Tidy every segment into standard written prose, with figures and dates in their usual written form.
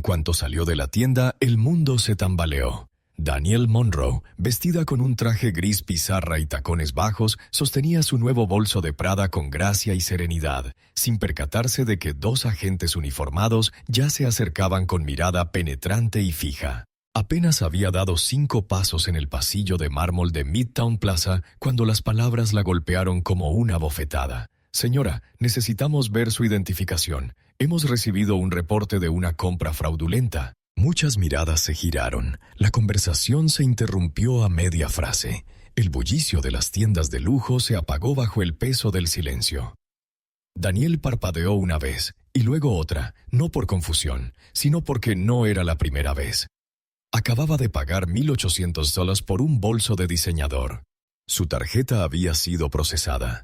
cuanto salió de la tienda, el mundo se tambaleó. Danielle Monroe, vestida con un traje gris pizarra y tacones bajos, sostenía su nuevo bolso de Prada con gracia y serenidad, sin percatarse de que dos agentes uniformados ya se acercaban con mirada penetrante y fija. Apenas había dado 5 pasos en el pasillo de mármol de Midtown Plaza cuando las palabras la golpearon como una bofetada. «Señora, necesitamos ver su identificación. Hemos recibido un reporte de una compra fraudulenta». Muchas miradas se giraron. La conversación se interrumpió a media frase. El bullicio de las tiendas de lujo se apagó bajo el peso del silencio. Danielle parpadeó una vez, y luego otra, no por confusión, sino porque no era la primera vez. Acababa de pagar $1,800 por un bolso de diseñador. Su tarjeta había sido procesada.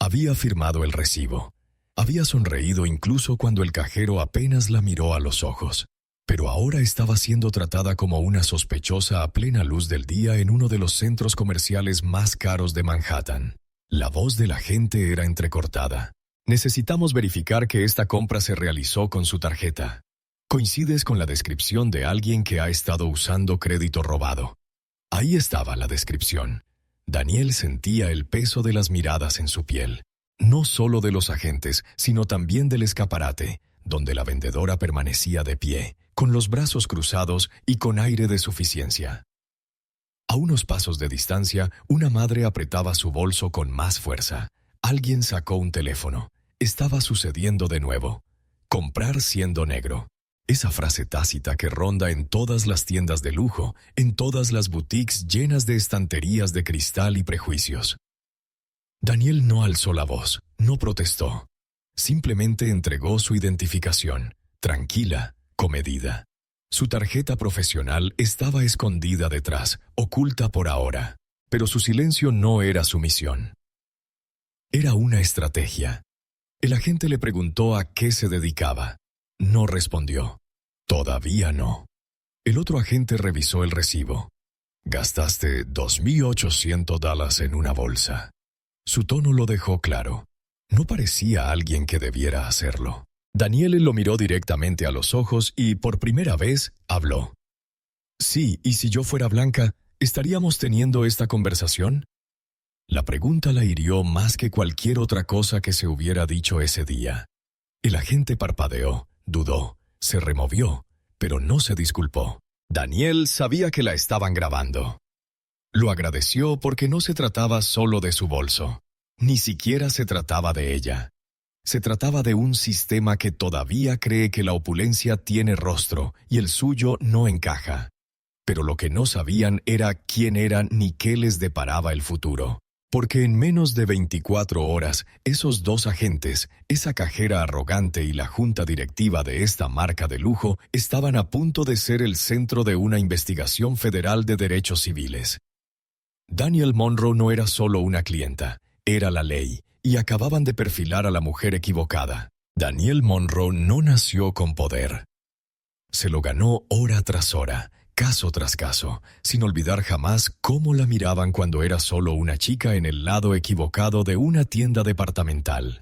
Había firmado el recibo. Había sonreído incluso cuando el cajero apenas la miró a los ojos. Pero ahora estaba siendo tratada como una sospechosa a plena luz del día en uno de los centros comerciales más caros de Manhattan. La voz del agente era entrecortada. «Necesitamos verificar que esta compra se realizó con su tarjeta. Coincides con la descripción de alguien que ha estado usando crédito robado». Ahí estaba la descripción. Danielle sentía el peso de las miradas en su piel. No solo de los agentes, sino también del escaparate, donde la vendedora permanecía de pie, con los brazos cruzados y con aire de suficiencia. A unos pasos de distancia, una madre apretaba su bolso con más fuerza. Alguien sacó un teléfono. Estaba sucediendo de nuevo. Comprar siendo negro. Esa frase tácita que ronda en todas las tiendas de lujo, en todas las boutiques llenas de estanterías de cristal y prejuicios. Danielle no alzó la voz, no protestó. Simplemente entregó su identificación, tranquila, comedida. Su tarjeta profesional estaba escondida detrás, oculta por ahora, pero su silencio no era sumisión. Era una estrategia. El agente le preguntó a qué se dedicaba. No respondió. Todavía no. El otro agente revisó el recibo. «Gastaste $2,800 en una bolsa». Su tono lo dejó claro. No parecía alguien que debiera hacerlo. Danielle lo miró directamente a los ojos y, por primera vez, habló. «Sí, y si yo fuera blanca, ¿estaríamos teniendo esta conversación?» La pregunta la hirió más que cualquier otra cosa que se hubiera dicho ese día. El agente parpadeó, dudó, se removió, pero no se disculpó. Danielle sabía que la estaban grabando. Lo agradeció porque no se trataba solo de su bolso. Ni siquiera se trataba de ella. Se trataba de un sistema que todavía cree que la opulencia tiene rostro y el suyo no encaja. Pero lo que no sabían era quién era ni qué les deparaba el futuro. Porque en menos de 24 horas, esos dos agentes, esa cajera arrogante y la junta directiva de esta marca de lujo, estaban a punto de ser el centro de una investigación federal de derechos civiles. Danielle Monroe no era solo una clienta, era la ley, y acababan de perfilar a la mujer equivocada. Danielle Monroe no nació con poder. Se lo ganó hora tras hora, caso tras caso, sin olvidar jamás cómo la miraban cuando era solo una chica en el lado equivocado de una tienda departamental.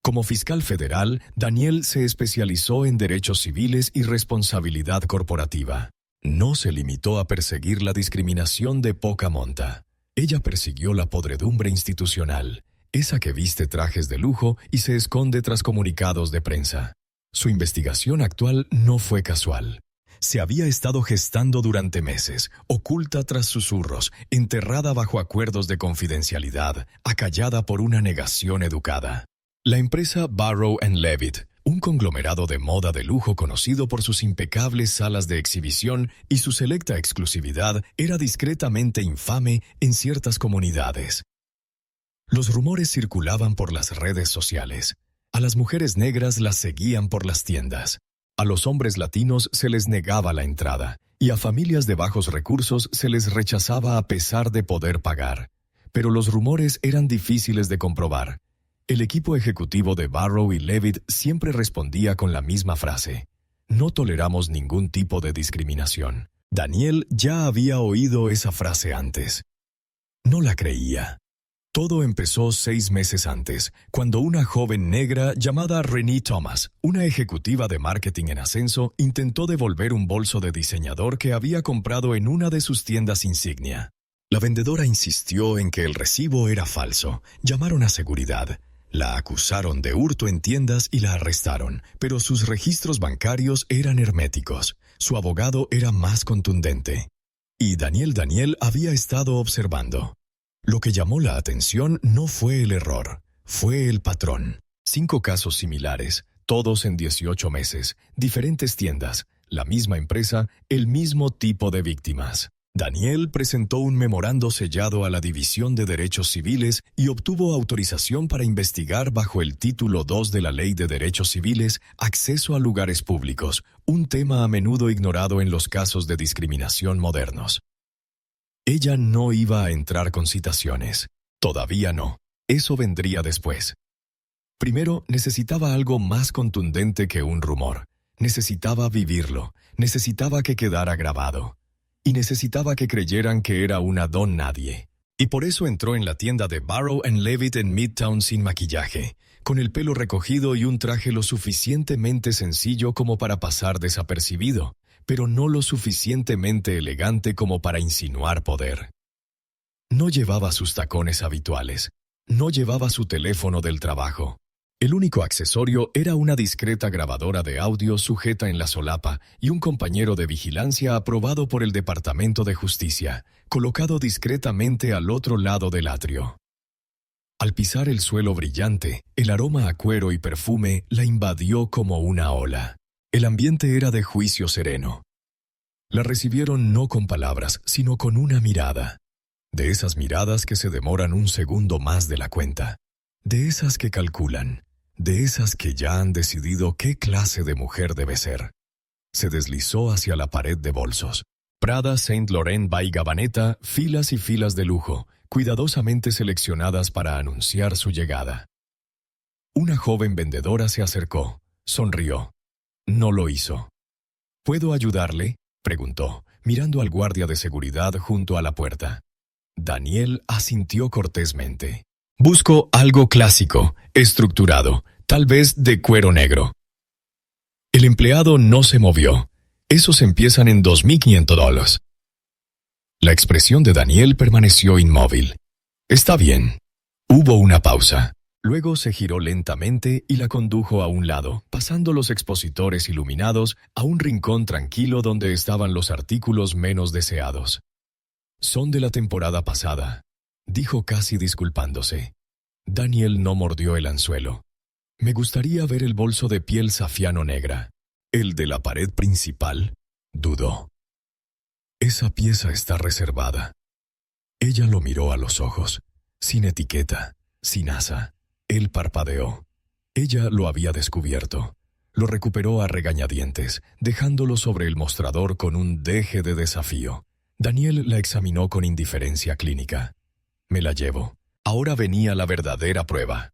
Como fiscal federal, Danielle se especializó en derechos civiles y responsabilidad corporativa. No se limitó a perseguir la discriminación de poca monta. Ella persiguió la podredumbre institucional, esa que viste trajes de lujo y se esconde tras comunicados de prensa. Su investigación actual no fue casual. Se había estado gestando durante meses, oculta tras susurros, enterrada bajo acuerdos de confidencialidad, acallada por una negación educada. La empresa Barrow & Levitt, un conglomerado de moda de lujo conocido por sus impecables salas de exhibición y su selecta exclusividad, era discretamente infame en ciertas comunidades. Los rumores circulaban por las redes sociales. A las mujeres negras las seguían por las tiendas. A los hombres latinos se les negaba la entrada, y a familias de bajos recursos se les rechazaba a pesar de poder pagar. Pero los rumores eran difíciles de comprobar. El equipo ejecutivo de Barrow y Levitt siempre respondía con la misma frase: «No toleramos ningún tipo de discriminación». Danielle ya había oído esa frase antes. No la creía. Todo empezó 6 meses antes, cuando una joven negra llamada Renee Thomas, una ejecutiva de marketing en ascenso, intentó devolver un bolso de diseñador que había comprado en una de sus tiendas insignia. La vendedora insistió en que el recibo era falso. Llamaron a seguridad. La acusaron de hurto en tiendas y la arrestaron, pero sus registros bancarios eran herméticos. Su abogado era más contundente. Y Daniel había estado observando. Lo que llamó la atención no fue el error, fue el patrón. 5 casos similares, todos en 18 meses, diferentes tiendas, la misma empresa, el mismo tipo de víctimas. Daniel presentó un memorando sellado a la División de Derechos Civiles y obtuvo autorización para investigar bajo el Título 2 de la Ley de Derechos Civiles, acceso a lugares públicos, un tema a menudo ignorado en los casos de discriminación modernos. Ella no iba a entrar con citaciones. Todavía no. Eso vendría después. Primero, necesitaba algo más contundente que un rumor. Necesitaba vivirlo. Necesitaba que quedara grabado. Y necesitaba que creyeran que era una don nadie. Y por eso entró en la tienda de Barrow & Levitt en Midtown sin maquillaje, con el pelo recogido y un traje lo suficientemente sencillo como para pasar desapercibido, pero no lo suficientemente elegante como para insinuar poder. No llevaba sus tacones habituales. No llevaba su teléfono del trabajo. El único accesorio era una discreta grabadora de audio sujeta en la solapa y un compañero de vigilancia aprobado por el Departamento de Justicia, colocado discretamente al otro lado del atrio. Al pisar el suelo brillante, el aroma a cuero y perfume la invadió como una ola. El ambiente era de juicio sereno. La recibieron no con palabras, sino con una mirada. De esas miradas que se demoran un segundo más de la cuenta. De esas que calculan. De esas que ya han decidido qué clase de mujer debe ser. Se deslizó hacia la pared de bolsos. Prada, Saint Laurent by Gabbana, filas y filas de lujo, cuidadosamente seleccionadas para anunciar su llegada. Una joven vendedora se acercó. Sonrió. No lo hizo. ¿Puedo ayudarle?, preguntó, mirando al guardia de seguridad junto a la puerta. Daniel asintió cortésmente. Busco algo clásico, estructurado, tal vez de cuero negro. El empleado no se movió. Esos empiezan en $2,500. La expresión de Daniel permaneció inmóvil. Está bien. Hubo una pausa. Luego se giró lentamente y la condujo a un lado, pasando los expositores iluminados a un rincón tranquilo donde estaban los artículos menos deseados. Son de la temporada pasada, dijo casi disculpándose. Daniel no mordió el anzuelo. Me gustaría ver el bolso de piel safiano negra. ¿El de la pared principal? Dudó. Esa pieza está reservada. Ella lo miró a los ojos, sin etiqueta, sin asa. Él parpadeó. Ella lo había descubierto. Lo recuperó a regañadientes, dejándolo sobre el mostrador con un deje de desafío. Daniel la examinó con indiferencia clínica. Me la llevo. Ahora venía la verdadera prueba.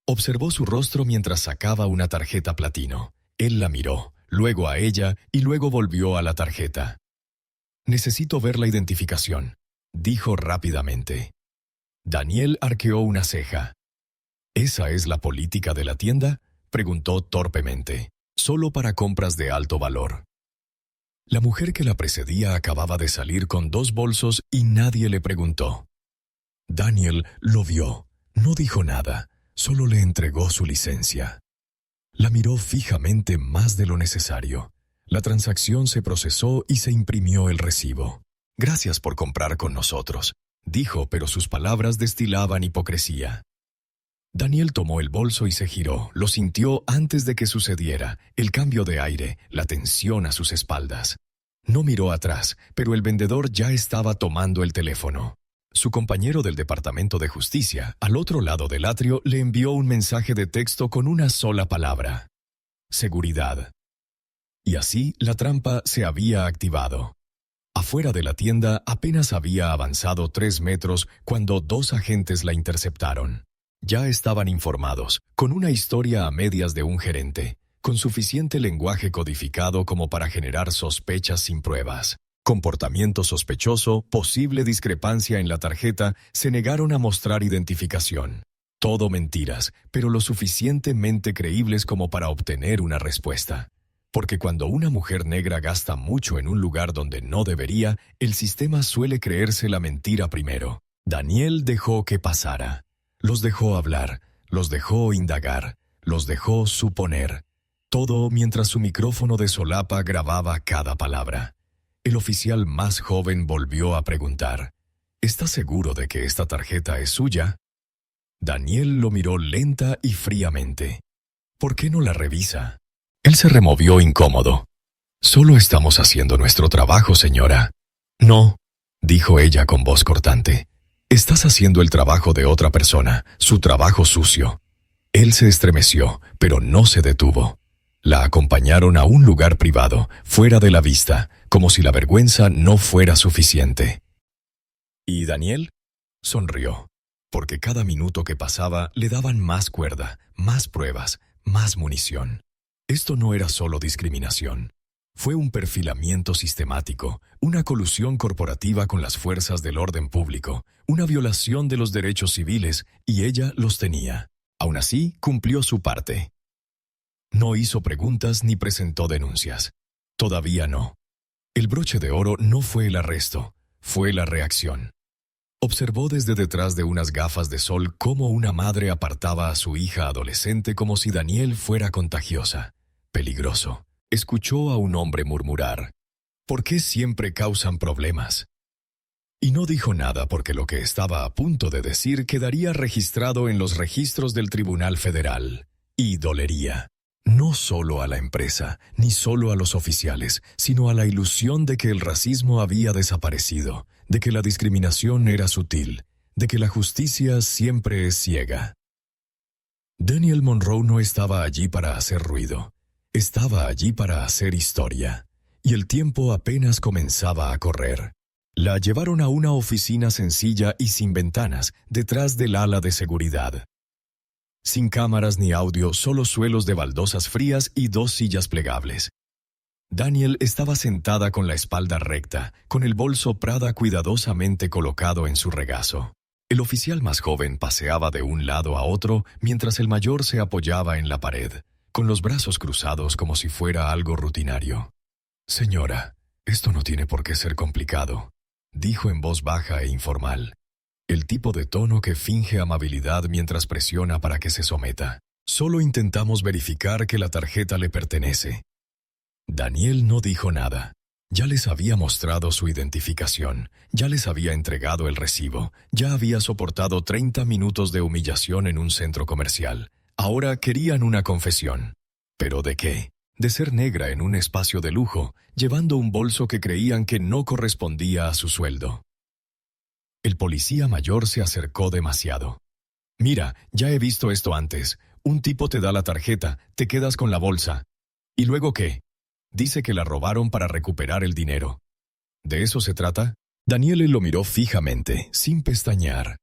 Observó su rostro mientras sacaba una tarjeta platino. Él la miró, luego a ella y luego volvió a la tarjeta. Necesito ver la identificación, dijo rápidamente. Daniel arqueó una ceja. ¿Esa es la política de la tienda?, preguntó torpemente. Solo para compras de alto valor. La mujer que la precedía acababa de salir con 2 bolsos y nadie le preguntó. Daniel lo vio, no dijo nada, solo le entregó su licencia. La miró fijamente más de lo necesario. La transacción se procesó y se imprimió el recibo. Gracias por comprar con nosotros, dijo, pero sus palabras destilaban hipocresía. Daniel tomó el bolso y se giró. Lo sintió antes de que sucediera, el cambio de aire, la tensión a sus espaldas. No miró atrás, pero el vendedor ya estaba tomando el teléfono. Su compañero del Departamento de Justicia, al otro lado del atrio, le envió un mensaje de texto con una sola palabra: seguridad. Y así la trampa se había activado. Afuera de la tienda apenas había avanzado 3 metros cuando 2 agentes la interceptaron. Ya estaban informados, con una historia a medias de un gerente, con suficiente lenguaje codificado como para generar sospechas sin pruebas. Comportamiento sospechoso, posible discrepancia en la tarjeta, se negaron a mostrar identificación. Todo mentiras, pero lo suficientemente creíbles como para obtener una respuesta. Porque cuando una mujer negra gasta mucho en un lugar donde no debería, el sistema suele creerse la mentira primero. Daniel dejó que pasara. Los dejó hablar, los dejó indagar, los dejó suponer. Todo mientras su micrófono de solapa grababa cada palabra. El oficial más joven volvió a preguntar: ¿Está seguro de que esta tarjeta es suya? Daniel lo miró lenta y fríamente. ¿Por qué no la revisa? Él se removió incómodo. Solo estamos haciendo nuestro trabajo, señora. No, dijo ella con voz cortante. Estás haciendo el trabajo de otra persona, su trabajo sucio. Él se estremeció, pero no se detuvo. La acompañaron a un lugar privado, fuera de la vista, como si la vergüenza no fuera suficiente. ¿Y Daniel? Sonrió, porque cada minuto que pasaba le daban más cuerda, más pruebas, más munición. Esto no era solo discriminación. Fue un perfilamiento sistemático, una colusión corporativa con las fuerzas del orden público, una violación de los derechos civiles, y ella los tenía. Aún así, cumplió su parte. No hizo preguntas ni presentó denuncias. Todavía no. El broche de oro no fue el arresto, fue la reacción. Observó desde detrás de unas gafas de sol cómo una madre apartaba a su hija adolescente como si Daniel fuera contagiosa. Peligroso. Escuchó a un hombre murmurar: ¿por qué siempre causan problemas? Y no dijo nada porque lo que estaba a punto de decir quedaría registrado en los registros del Tribunal Federal. Y dolería. No solo a la empresa, ni solo a los oficiales, sino a la ilusión de que el racismo había desaparecido, de que la discriminación era sutil, de que la justicia siempre es ciega. Daniel Monroe no estaba allí para hacer ruido. Estaba allí para hacer historia. Y el tiempo apenas comenzaba a correr. La llevaron a una oficina sencilla y sin ventanas, detrás del ala de seguridad. Sin cámaras ni audio, solo suelos de baldosas frías y 2 sillas plegables. Daniel estaba sentada con la espalda recta, con el bolso Prada cuidadosamente colocado en su regazo. El oficial más joven paseaba de un lado a otro, mientras el mayor se apoyaba en la pared, con los brazos cruzados como si fuera algo rutinario. «Señora, esto no tiene por qué ser complicado», dijo en voz baja e informal. El tipo de tono que finge amabilidad mientras presiona para que se someta. Solo intentamos verificar que la tarjeta le pertenece. Daniel no dijo nada. Ya les había mostrado su identificación, ya les había entregado el recibo, ya había soportado 30 minutos de humillación en un centro comercial. Ahora querían una confesión. ¿Pero de qué? De ser negra en un espacio de lujo, llevando un bolso que creían que no correspondía a su sueldo. El policía mayor se acercó demasiado. «Mira, ya he visto esto antes. Un tipo te da la tarjeta, te quedas con la bolsa. ¿Y luego qué? Dice que la robaron para recuperar el dinero. ¿De eso se trata?» Daniel lo miró fijamente, sin pestañear.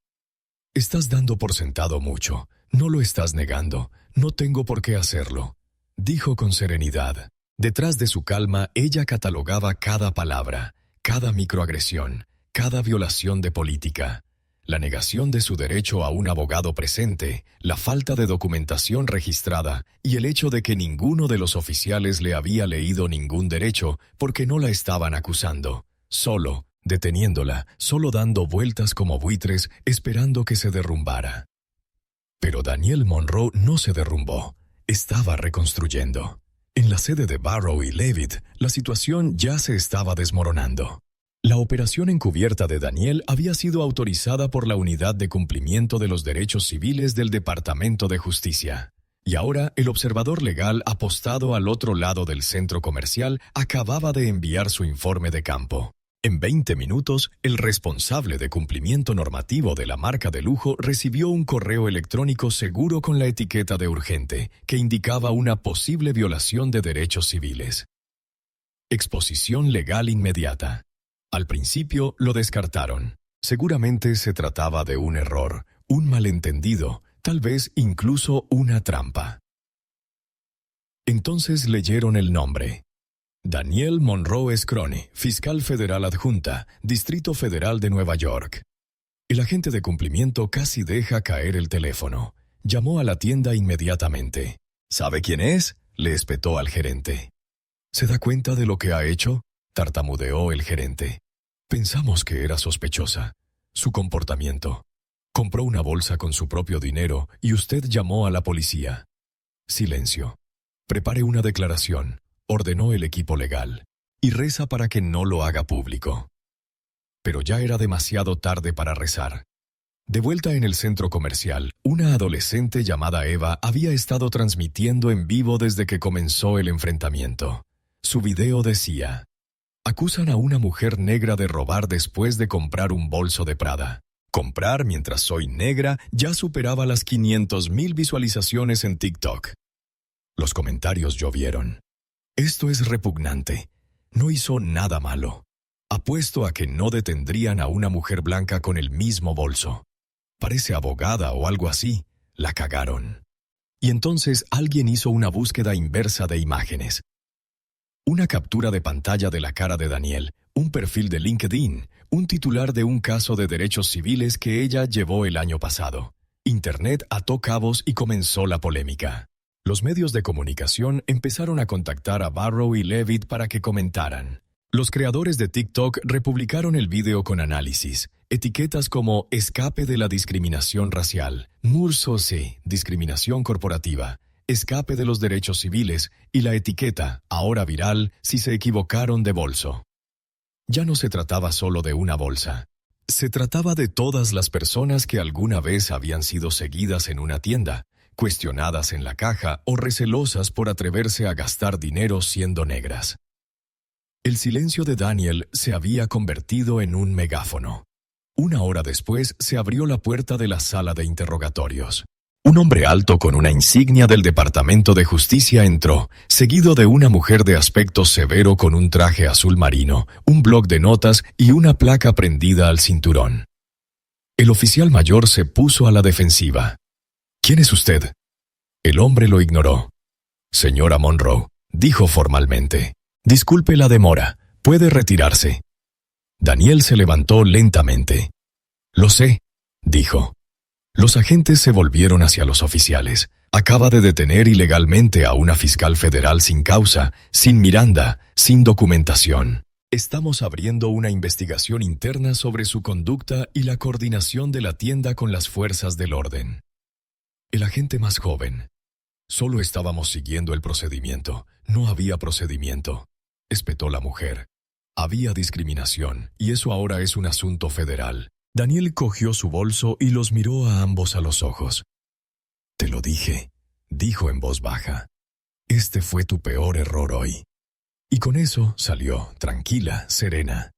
«Estás dando por sentado mucho. No lo estás negando. No tengo por qué hacerlo», dijo con serenidad. Detrás de su calma, ella catalogaba cada palabra, cada microagresión, cada violación de política, la negación de su derecho a un abogado presente, la falta de documentación registrada y el hecho de que ninguno de los oficiales le había leído ningún derecho porque no la estaban acusando, solo deteniéndola, solo dando vueltas como buitres esperando que se derrumbara. Pero Daniel Monroe no se derrumbó, estaba reconstruyendo. En la sede de Barrow y Leavitt, la situación ya se estaba desmoronando. La operación encubierta de Daniel había sido autorizada por la Unidad de Cumplimiento de los Derechos Civiles del Departamento de Justicia. Y ahora el observador legal apostado al otro lado del centro comercial acababa de enviar su informe de campo. En 20 minutos, el responsable de cumplimiento normativo de la marca de lujo recibió un correo electrónico seguro con la etiqueta de urgente, que indicaba una posible violación de derechos civiles. Exposición legal inmediata. Al principio lo descartaron. Seguramente se trataba de un error, un malentendido, tal vez incluso una trampa. Entonces leyeron el nombre. Danielle Monroe Scrone, fiscal federal adjunta, Distrito Federal de Nueva York. El agente de cumplimiento casi deja caer el teléfono. Llamó a la tienda inmediatamente. ¿Sabe quién es?, le espetó al gerente. ¿Se da cuenta de lo que ha hecho?, tartamudeó el gerente. Pensamos que era sospechosa. Su comportamiento. Compró una bolsa con su propio dinero y usted llamó a la policía. Silencio. Prepare una declaración, ordenó el equipo legal, y reza para que no lo haga público. Pero ya era demasiado tarde para rezar. De vuelta en el centro comercial, una adolescente llamada Eva había estado transmitiendo en vivo desde que comenzó el enfrentamiento. Su video decía: acusan a una mujer negra de robar después de comprar un bolso de Prada. Comprar mientras soy negra ya superaba las 500,000 visualizaciones en TikTok. Los comentarios llovieron. Esto es repugnante. No hizo nada malo. Apuesto a que no detendrían a una mujer blanca con el mismo bolso. Parece abogada o algo así. La cagaron. Y entonces alguien hizo una búsqueda inversa de imágenes. Una captura de pantalla de la cara de Danielle, un perfil de LinkedIn, un titular de un caso de derechos civiles que ella llevó el año pasado. Internet ató cabos y comenzó la polémica. Los medios de comunicación empezaron a contactar a Barrow y Levitt para que comentaran. Los creadores de TikTok republicaron el video con análisis, etiquetas como escape de la discriminación racial, Mur-Sose, discriminación corporativa, escape de los derechos civiles y la etiqueta, ahora viral, si se equivocaron de bolso. Ya no se trataba solo de una bolsa. Se trataba de todas las personas que alguna vez habían sido seguidas en una tienda, cuestionadas en la caja o recelosas por atreverse a gastar dinero siendo negras. El silencio de Danielle se había convertido en un megáfono. Una hora después se abrió la puerta de la sala de interrogatorios. Un hombre alto con una insignia del Departamento de Justicia entró, seguido de una mujer de aspecto severo con un traje azul marino, un bloc de notas y una placa prendida al cinturón. El oficial mayor se puso a la defensiva. ¿Quién es usted? El hombre lo ignoró. Señora Monroe, dijo formalmente. Disculpe la demora, puede retirarse. Danielle se levantó lentamente. Lo sé, dijo. Los agentes se volvieron hacia los oficiales. Acaba de detener ilegalmente a una fiscal federal sin causa, sin Miranda, sin documentación. Estamos abriendo una investigación interna sobre su conducta y la coordinación de la tienda con las fuerzas del orden. El agente más joven. Solo estábamos siguiendo el procedimiento. No había procedimiento, espetó la mujer. Había discriminación, y eso ahora es un asunto federal. Danielle cogió su bolso y los miró a ambos a los ojos. Te lo dije, dijo en voz baja. Este fue tu peor error hoy. Y con eso salió, tranquila, serena.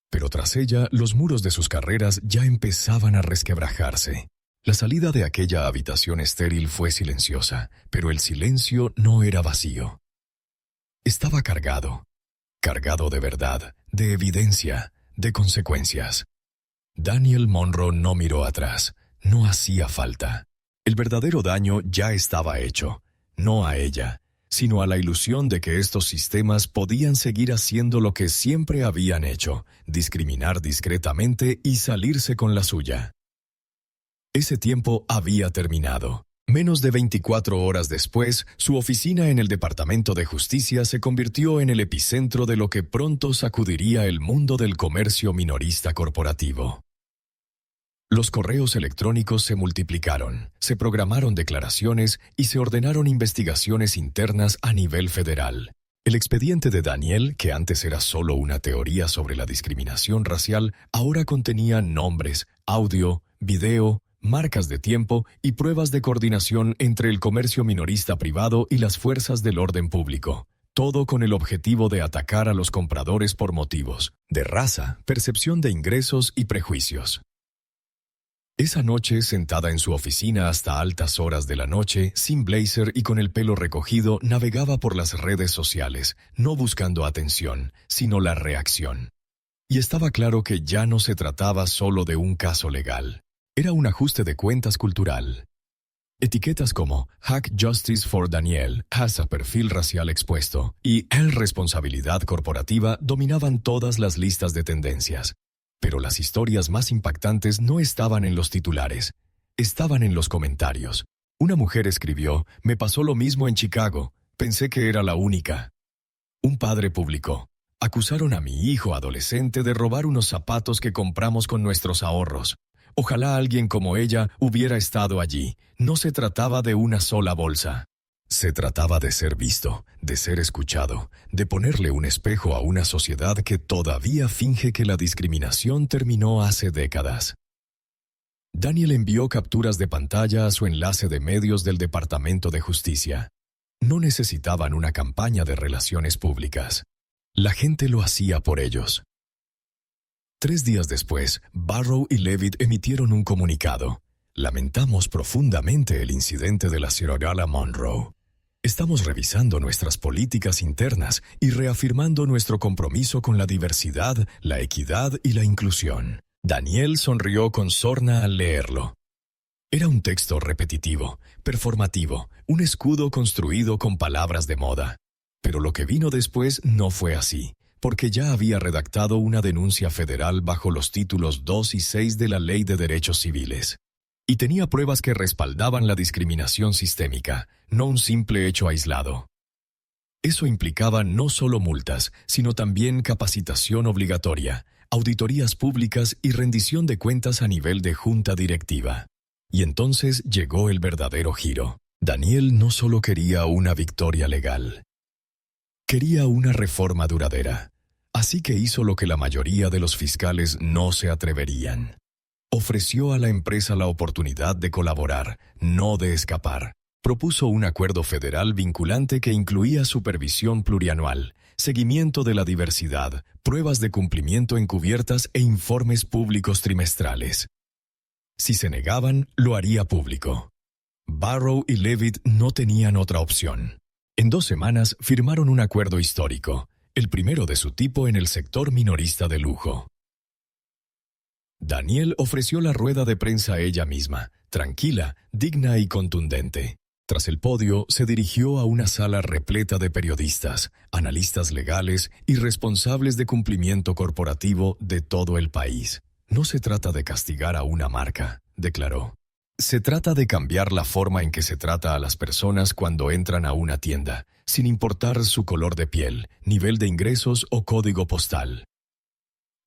Pero tras ella, los muros de sus carreras ya empezaban a resquebrajarse. La salida de aquella habitación estéril fue silenciosa, pero el silencio no era vacío. Estaba cargado de verdad, de evidencia, de consecuencias. Danielle Monroe no miró atrás, no hacía falta. El verdadero daño ya estaba hecho, no a ella, sino a la ilusión de que estos sistemas podían seguir haciendo lo que siempre habían hecho, discriminar discretamente y salirse con la suya. Ese tiempo había terminado. Menos de 24 horas después, su oficina en el Departamento de Justicia se convirtió en el epicentro de lo que pronto sacudiría el mundo del comercio minorista corporativo. Los correos electrónicos se multiplicaron, se programaron declaraciones y se ordenaron investigaciones internas a nivel federal. El expediente de Danielle, que antes era solo una teoría sobre la discriminación racial, ahora contenía nombres, audio, video, marcas de tiempo y pruebas de coordinación entre el comercio minorista privado y las fuerzas del orden público. Todo con el objetivo de atacar a los compradores por motivos de raza, percepción de ingresos y prejuicios. Esa noche, sentada en su oficina hasta altas horas de la noche, sin blazer y con el pelo recogido, navegaba por las redes sociales, no buscando atención, sino la reacción. Y estaba claro que ya no se trataba solo de un caso legal. Era un ajuste de cuentas cultural. Etiquetas como Hack Justice for Daniel, a perfil racial expuesto y el responsabilidad corporativa dominaban todas las listas de tendencias. Pero las historias más impactantes no estaban en los titulares, estaban en los comentarios. Una mujer escribió: «Me pasó lo mismo en Chicago, pensé que era la única». Un padre publicó: «Acusaron a mi hijo adolescente de robar unos zapatos que compramos con nuestros ahorros. Ojalá alguien como ella hubiera estado allí. No se trataba de una sola bolsa. Se trataba de ser visto, de ser escuchado, de ponerle un espejo a una sociedad que todavía finge que la discriminación terminó hace décadas». Daniel envió capturas de pantalla a su enlace de medios del Departamento de Justicia. No necesitaban una campaña de relaciones públicas. La gente lo hacía por ellos. 3 días después, Barrow y Levitt emitieron un comunicado. «Lamentamos profundamente el incidente de la señora Monroe. Estamos revisando nuestras políticas internas y reafirmando nuestro compromiso con la diversidad, la equidad y la inclusión». Daniel sonrió con sorna al leerlo. Era un texto repetitivo, performativo, un escudo construido con palabras de moda. Pero lo que vino después no fue así, porque ya había redactado una denuncia federal bajo los títulos 2 y 6 de la Ley de Derechos Civiles. Y tenía pruebas que respaldaban la discriminación sistémica, no un simple hecho aislado. Eso implicaba no solo multas, sino también capacitación obligatoria, auditorías públicas y rendición de cuentas a nivel de junta directiva. Y entonces llegó el verdadero giro. Daniel no solo quería una victoria legal. Quería una reforma duradera. Así que hizo lo que la mayoría de los fiscales no se atreverían. Ofreció a la empresa la oportunidad de colaborar, no de escapar. Propuso un acuerdo federal vinculante que incluía supervisión plurianual, seguimiento de la diversidad, pruebas de cumplimiento encubiertas e informes públicos trimestrales. Si se negaban, lo haría público. Barrow y Levitt no tenían otra opción. En 2 semanas firmaron un acuerdo histórico, el primero de su tipo en el sector minorista de lujo. Daniel ofreció la rueda de prensa ella misma, tranquila, digna y contundente. Tras el podio, se dirigió a una sala repleta de periodistas, analistas legales y responsables de cumplimiento corporativo de todo el país. «No se trata de castigar a una marca», declaró. «Se trata de cambiar la forma en que se trata a las personas cuando entran a una tienda, sin importar su color de piel, nivel de ingresos o código postal.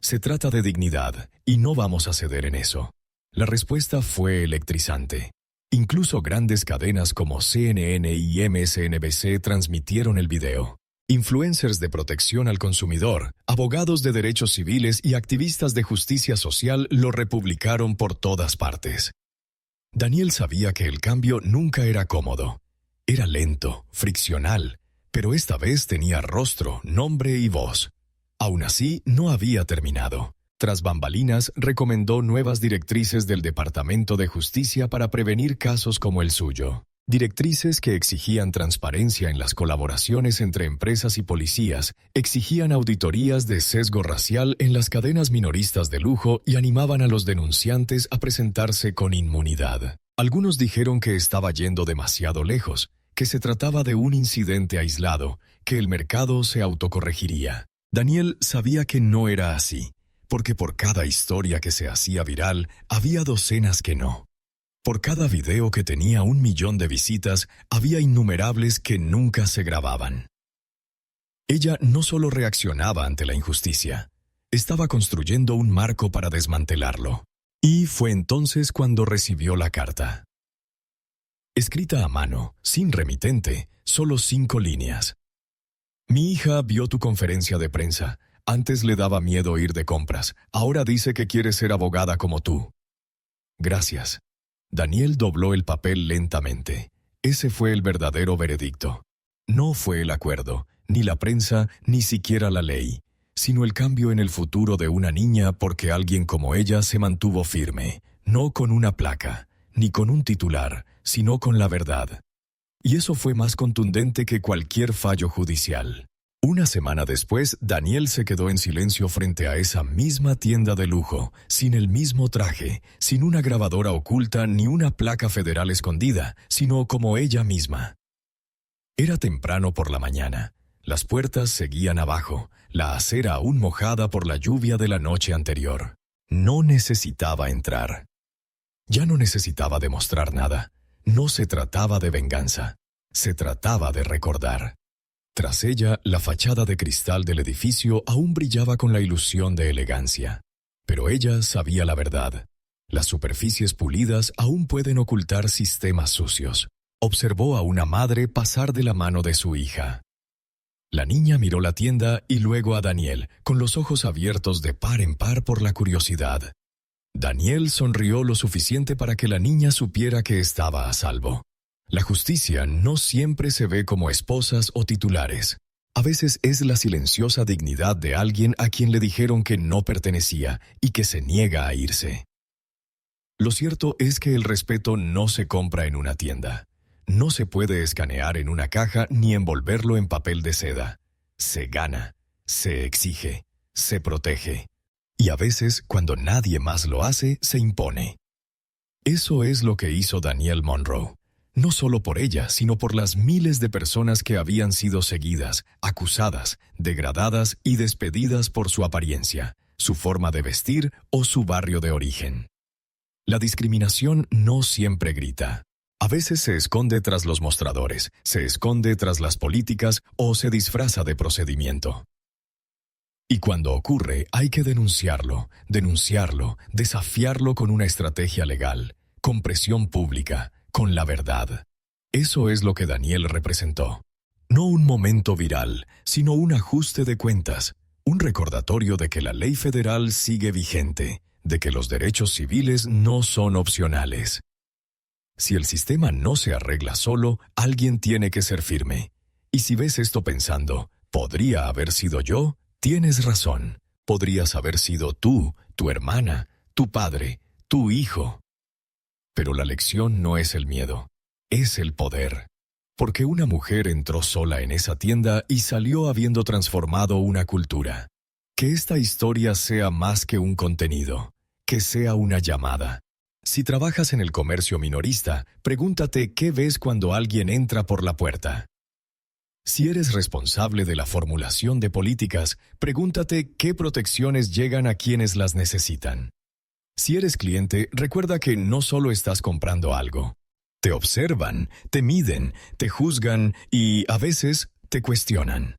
Se trata de dignidad, y no vamos a ceder en eso». La respuesta fue electrizante. Incluso grandes cadenas como CNN y MSNBC transmitieron el video. Influencers de protección al consumidor, abogados de derechos civiles y activistas de justicia social lo republicaron por todas partes. Daniel sabía que el cambio nunca era cómodo. Era lento, friccional, pero esta vez tenía rostro, nombre y voz. Aún así, no había terminado. Tras bambalinas, recomendó nuevas directrices del Departamento de Justicia para prevenir casos como el suyo. Directrices que exigían transparencia en las colaboraciones entre empresas y policías, exigían auditorías de sesgo racial en las cadenas minoristas de lujo y animaban a los denunciantes a presentarse con inmunidad. Algunos dijeron que estaba yendo demasiado lejos, que se trataba de un incidente aislado, que el mercado se autocorregiría. Daniel sabía que no era así, porque por cada historia que se hacía viral, había docenas que no. Por cada video que tenía 1 millón de visitas, había innumerables que nunca se grababan. Ella no solo reaccionaba ante la injusticia, estaba construyendo un marco para desmantelarlo. Y fue entonces cuando recibió la carta. Escrita a mano, sin remitente, solo 5 líneas. «Mi hija vio tu conferencia de prensa. Antes le daba miedo ir de compras. Ahora dice que quiere ser abogada como tú. Gracias». Daniel dobló el papel lentamente. Ese fue el verdadero veredicto. No fue el acuerdo, ni la prensa, ni siquiera la ley, sino el cambio en el futuro de una niña porque alguien como ella se mantuvo firme, no con una placa, ni con un titular, sino con la verdad. Y eso fue más contundente que cualquier fallo judicial. Una semana después, Daniel se quedó en silencio frente a esa misma tienda de lujo, sin el mismo traje, sin una grabadora oculta ni una placa federal escondida, sino como ella misma. Era temprano por la mañana. Las puertas seguían abajo, la acera aún mojada por la lluvia de la noche anterior. No necesitaba entrar. Ya no necesitaba demostrar nada. No se trataba de venganza. Se trataba de recordar. Tras ella, la fachada de cristal del edificio aún brillaba con la ilusión de elegancia. Pero ella sabía la verdad. Las superficies pulidas aún pueden ocultar sistemas sucios. Observó a una madre pasar de la mano de su hija. La niña miró la tienda y luego a Daniel, con los ojos abiertos de par en par por la curiosidad. Daniel sonrió lo suficiente para que la niña supiera que estaba a salvo. La justicia no siempre se ve como esposas o titulares. A veces es la silenciosa dignidad de alguien a quien le dijeron que no pertenecía y que se niega a irse. Lo cierto es que el respeto no se compra en una tienda. No se puede escanear en una caja ni envolverlo en papel de seda. Se gana, se exige, se protege. Y a veces, cuando nadie más lo hace, se impone. Eso es lo que hizo Danielle Monroe. No solo por ella, sino por las miles de personas que habían sido seguidas, acusadas, degradadas y despedidas por su apariencia, su forma de vestir o su barrio de origen. La discriminación no siempre grita. A veces se esconde tras los mostradores, se esconde tras las políticas o se disfraza de procedimiento. Y cuando ocurre, hay que denunciarlo, desafiarlo con una estrategia legal, con presión pública, con la verdad. Eso es lo que Daniel representó. No un momento viral, sino un ajuste de cuentas, un recordatorio de que la ley federal sigue vigente, de que los derechos civiles no son opcionales. Si el sistema no se arregla solo, alguien tiene que ser firme. Y si ves esto pensando, ¿podría haber sido yo? Tienes razón. Podrías haber sido tú, tu hermana, tu padre, tu hijo. Pero la lección no es el miedo, es el poder. Porque una mujer entró sola en esa tienda y salió habiendo transformado una cultura. Que esta historia sea más que un contenido, que sea una llamada. Si trabajas en el comercio minorista, pregúntate qué ves cuando alguien entra por la puerta. Si eres responsable de la formulación de políticas, pregúntate qué protecciones llegan a quienes las necesitan. Si eres cliente, recuerda que no solo estás comprando algo. Te observan, te miden, te juzgan y, a veces, te cuestionan.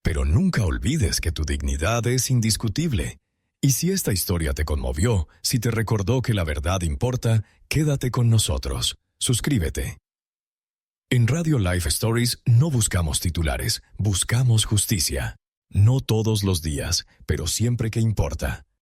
Pero nunca olvides que tu dignidad es indiscutible. Y si esta historia te conmovió, si te recordó que la verdad importa, quédate con nosotros. Suscríbete. En Radio Life Stories no buscamos titulares, buscamos justicia. No todos los días, pero siempre que importa.